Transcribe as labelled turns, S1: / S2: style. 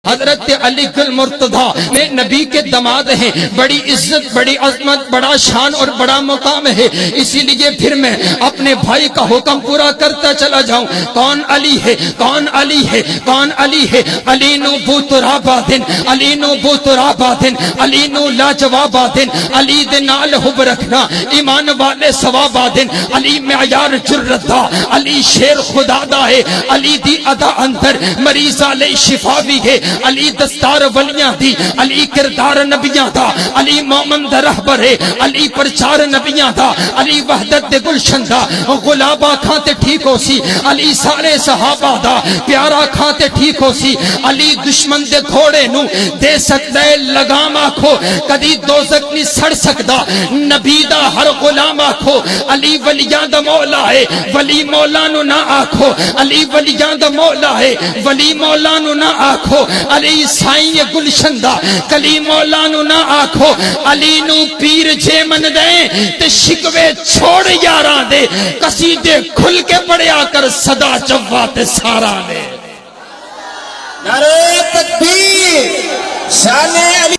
S1: حضرت علی گل مرتضی میں نبی کے داماد ہیں، بڑی عزت، بڑی عظمت، بڑا شان اور بڑا مقام ہے، اسی لیے پھر میں اپنے بھائی کا حکم پورا کرتا چلا جاؤں۔ کون علی ہے؟ کون علی ہے؟ کون علی ہے؟ علی نو بوترابادن، علی نو بوترابادن، علی نو لاجوابادن، علی دے نال حب رکھنا ایمان والے ثوابادن، علی معیار جرت دا، علی شیر خدا دا ہے، علی دی ادا اندر مریض علی شفا بھی ہے، علی دستار ولیاں دی، علی کردار نبیاں دا، علی مومن دا رہبر ہے، علی پرچار نبیاں دا، علی وحدت دے گلشن دا، غلابہ کھانتے ٹھیک ہو سی، علی سارے صحابہ دا پیارا کھانتے ٹھیک ہو سی، علی دشمن دے گھوڑے نو دے سکتا ہے لگام آکھو، کدی دوزک نہیں سڑ سکتا، نبی دا ہر غلام آکھو، علی ولیاں دا مولا ہے، ولی مولا نو نہ آکھو، علی ولیاں دا مولا ہے، ولی مولا نو نہ آکھو، علی سائیں گلشن دا، کلی مولا نو نہ آکھو، علی نو پیر جے من دیں تے شکوے چھوڑ یاراں دے، قصیدے کھل کے پڑھیا کر صدا جوات سارا دے۔
S2: نعرہ تکبیر، شان علی